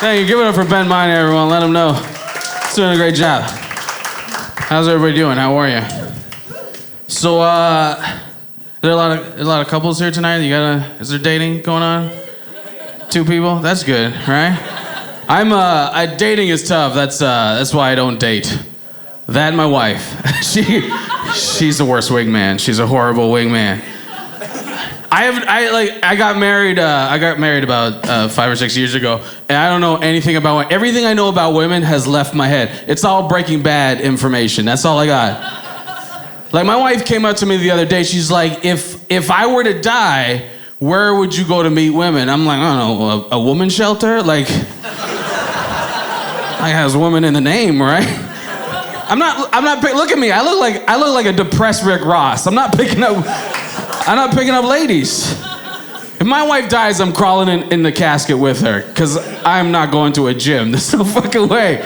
Thank you. Give it up for Ben Miner, everyone. Let him know. He's doing a great job. How's everybody doing? How are you? So, there are a lot of couples here tonight. Is there dating going on? 2 people? That's good, right? Dating is tough. That's why I don't date. That and my wife. She's the worst wingman. She's a horrible wingman. I got married about 5 or 6 years ago, and I don't know anything about women. Everything I know about women has left my head. It's all Breaking Bad information. That's all I got. Like, my wife came up to me the other day. She's like, if I were to die, where would you go to meet women? I'm like, I don't know, a woman shelter? Like has woman in the name, right? I'm not look at me. I look like a depressed Rick Ross. I'm not picking up ladies. If my wife dies, I'm crawling in the casket with her, because I'm not going to a gym. There's no fucking way.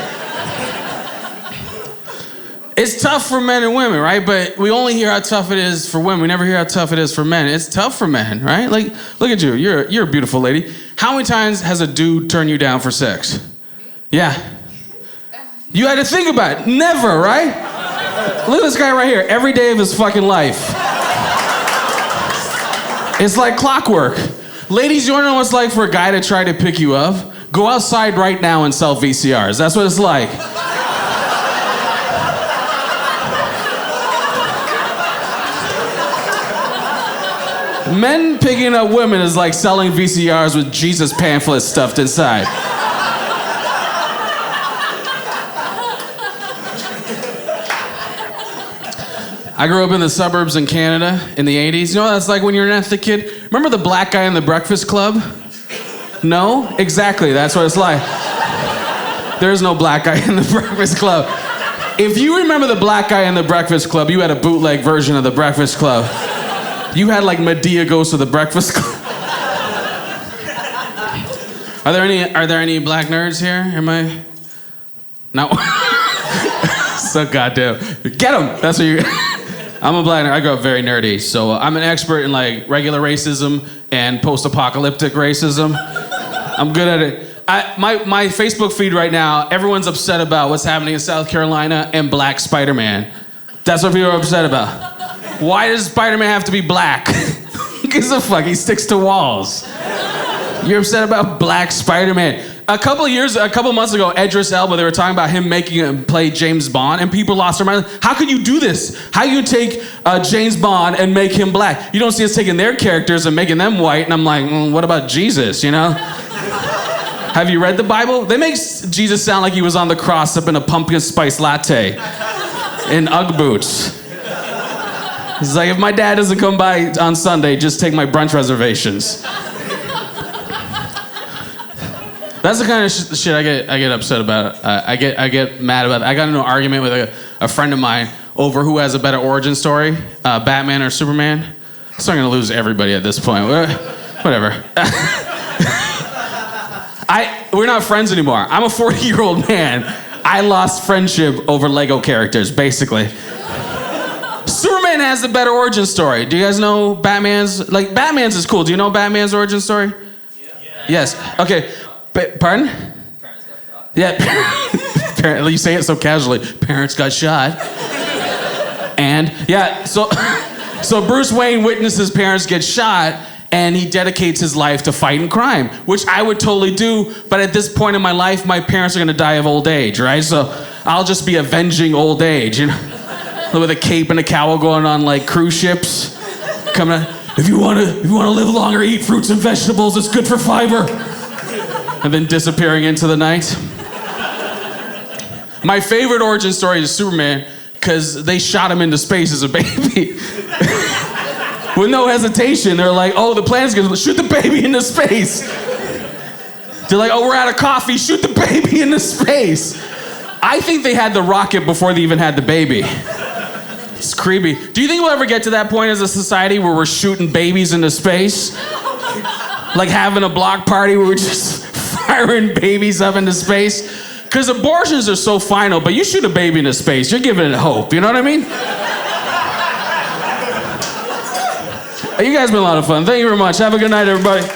It's tough for men and women, right? But we only hear how tough it is for women. We never hear how tough it is for men. It's tough for men, right? Like, look at you. You're a beautiful lady. How many times has a dude turned you down for sex? Yeah. You had to think about it. Never, right? Look at this guy right here. Every day of his fucking life. It's like clockwork. Ladies, you wanna know what it's like for a guy to try to pick you up? Go outside right now and sell VCRs. That's what it's like. Men picking up women is like selling VCRs with Jesus pamphlets stuffed inside. I grew up in the suburbs in Canada in the 80s. You know what that's like when you're an ethnic kid? Remember the black guy in the Breakfast Club? No? Exactly, that's what it's like. There's no black guy in the Breakfast Club. If you remember the black guy in the Breakfast Club, you had a bootleg version of the Breakfast Club. You had like Medea Goes to the Breakfast Club. Are there any black nerds here? Am I? No. So goddamn. Get them. That's what you. I'm a black nerd. I grew up very nerdy, so I'm an expert in like regular racism and post-apocalyptic racism. I'm good at it. My Facebook feed right now, everyone's upset about what's happening in South Carolina and Black Spider-Man. That's what people are upset about. Why does Spider-Man have to be black? Who gives a fuck? He sticks to walls. You're upset about Black Spider-Man. A couple months ago, Idris Elba, they were talking about him making him play James Bond, and people lost their mind. How could you do this? How you take James Bond and make him black? You don't see us taking their characters and making them white, and I'm like, what about Jesus, you know? Have you read the Bible? They make Jesus sound like he was on the cross up in a pumpkin spice latte in Ugg boots. It's like, if my dad doesn't come by on Sunday, just take my brunch reservations. That's the kind of shit I get upset about. I get mad about. I got into an argument with a friend of mine over who has a better origin story, Batman or Superman. So I'm gonna lose everybody at this point. Whatever. We're not friends anymore. I'm a 40-year-old man. I lost friendship over Lego characters, basically. Superman has the better origin story. Do you guys know Batman's? Like, Batman's is cool. Do you know Batman's origin story? Yeah. Yes. Okay. Pardon? Parents got shot. Yeah. You say it so casually. Parents got shot. And, yeah, so Bruce Wayne witnessed his parents get shot, and he dedicates his life to fighting crime, which I would totally do, but at this point in my life, my parents are gonna die of old age, right? So I'll just be avenging old age, you know? With a cape and a cowl going on like cruise ships. Coming out, if you wanna live longer, eat fruits and vegetables, it's good for fiber. And then disappearing into the night. My favorite origin story is Superman, because they shot him into space as a baby. With no hesitation, they're like, oh, the plan's gonna shoot the baby into space. They're like, oh, we're out of coffee, shoot the baby into space. I think they had the rocket before they even had the baby. It's creepy. Do you think we'll ever get to that point as a society where we're shooting babies into space? Like having a block party where we're just firing babies up into space? Because abortions are so final, but you shoot a baby into space, you're giving it hope, you know what I mean? You guys been a lot of fun. Thank you very much. Have a good night, everybody.